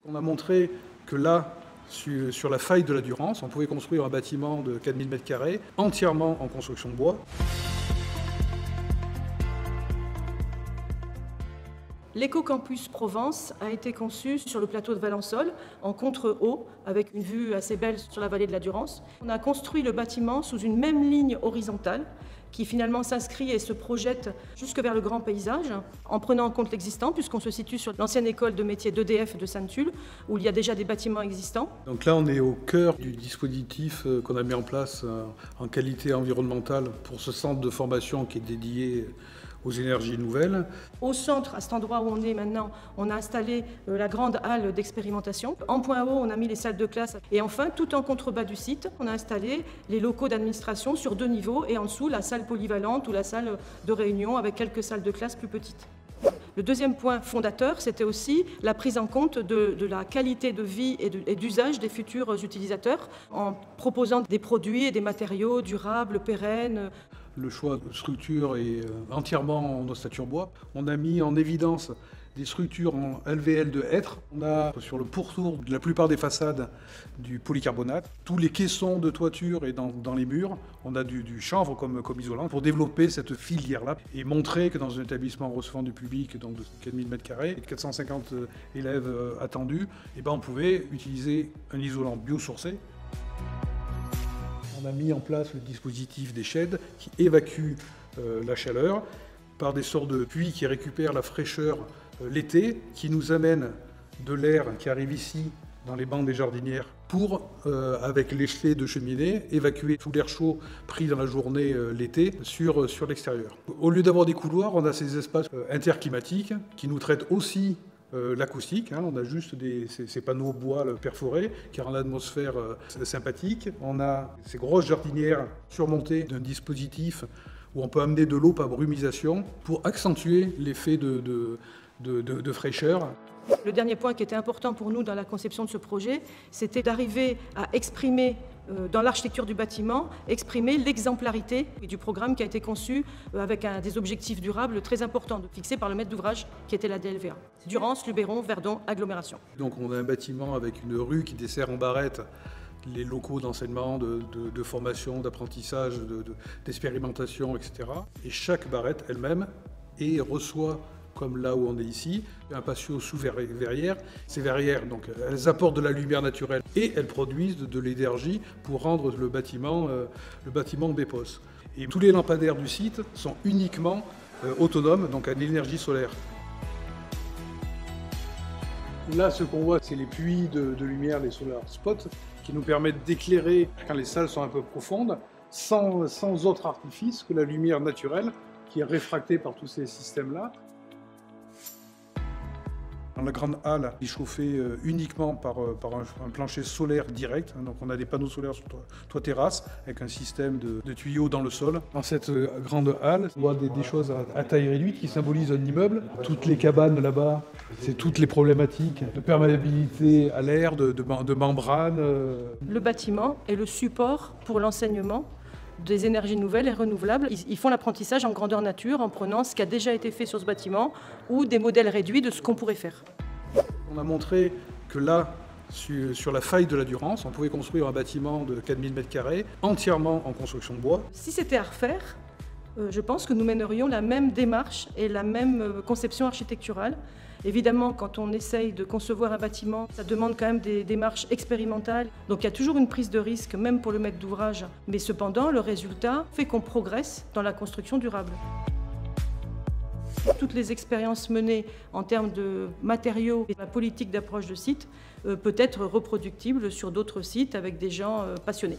On a montré que là, sur la faille de la Durance, on pouvait construire un bâtiment de 4000 m² entièrement en construction de bois. L'éco-campus Provence a été conçu sur le plateau de Valençol, en contre-haut, avec une vue assez belle sur la vallée de la Durance. On a construit le bâtiment sous une même ligne horizontale, qui finalement s'inscrit et se projette jusque vers le grand paysage, en prenant en compte l'existant, puisqu'on se situe sur l'ancienne école de métier d'EDF de Sainte-Tulle, où il y a déjà des bâtiments existants. Donc là, on est au cœur du dispositif qu'on a mis en place en qualité environnementale pour ce centre de formation qui est dédié aux énergies nouvelles. Au centre, à cet endroit où on est maintenant, on a installé la grande halle d'expérimentation. En point haut, on a mis les salles de classe. Et enfin, tout en contrebas du site, on a installé les locaux d'administration sur 2 niveaux et en dessous, la salle polyvalente ou la salle de réunion avec quelques salles de classe plus petites. Le deuxième point fondateur, c'était aussi la prise en compte de la qualité de vie et d'usage des futurs utilisateurs en proposant des produits et des matériaux durables, pérennes. Le choix de structure est entièrement en ossature bois. On a mis en évidence des structures en LVL de hêtre. On a sur le pourtour de la plupart des façades du polycarbonate. Tous les caissons de toiture et dans les murs, on a du chanvre comme isolant pour développer cette filière-là et montrer que dans un établissement recevant du public donc de 4000 m² et 450 élèves attendus, on pouvait utiliser un isolant biosourcé. On a mis en place le dispositif des sheds qui évacue la chaleur par des sortes de puits qui récupèrent la fraîcheur l'été, qui nous amènent de l'air qui arrive ici dans les bancs des jardinières pour, avec l'échelet de cheminée, évacuer tout l'air chaud pris dans la journée l'été sur l'extérieur. Au lieu d'avoir des couloirs, on a ces espaces interclimatiques qui nous traitent aussi l'acoustique, on a juste ces panneaux bois perforés qui rendent l'atmosphère sympathique. On a ces grosses jardinières surmontées d'un dispositif où on peut amener de l'eau par brumisation pour accentuer l'effet de fraîcheur. Le dernier point qui était important pour nous dans la conception de ce projet, c'était d'arriver à exprimer dans l'architecture du bâtiment, exprimer l'exemplarité du programme qui a été conçu avec des objectifs durables très importants, fixés par le maître d'ouvrage qui était la DLVA. Durance, Luberon, Verdon, agglomération. Donc on a un bâtiment avec une rue qui dessert en barrette les locaux d'enseignement, de formation, d'apprentissage, d'expérimentation, etc. Et chaque barrette elle-même reçoit, comme là où on est ici, un patio sous verrière. Ces verrières, donc, elles apportent de la lumière naturelle et elles produisent de l'énergie pour rendre le bâtiment BEPOS. Et tous les lampadaires du site sont uniquement autonomes, donc à l'énergie solaire. Là, ce qu'on voit, c'est les puits de lumière, les solar spots, qui nous permettent d'éclairer quand les salles sont un peu profondes, sans autre artifice que la lumière naturelle qui est réfractée par tous ces systèmes-là. Dans la grande halle est chauffée uniquement par un plancher solaire direct. Donc on a des panneaux solaires sur toit terrasse avec un système de tuyaux dans le sol. Dans cette grande halle, on voit des choses à taille réduite qui symbolisent un immeuble. Toutes les cabanes là-bas, c'est toutes les problématiques de perméabilité à l'air, de membrane. Le bâtiment est le support pour l'enseignement des énergies nouvelles et renouvelables. Ils font l'apprentissage en grandeur nature en prenant ce qui a déjà été fait sur ce bâtiment ou des modèles réduits de ce qu'on pourrait faire. On a montré que là, sur la faille de la Durance, on pouvait construire un bâtiment de 4000 m² entièrement en construction de bois. Si c'était à refaire, je pense que nous mènerions la même démarche et la même conception architecturale. Évidemment, quand on essaye de concevoir un bâtiment, ça demande quand même des démarches expérimentales. Donc il y a toujours une prise de risque, même pour le maître d'ouvrage. Mais cependant, le résultat fait qu'on progresse dans la construction durable. Toutes les expériences menées en termes de matériaux et la politique d'approche de site peut être reproductible sur d'autres sites avec des gens passionnés.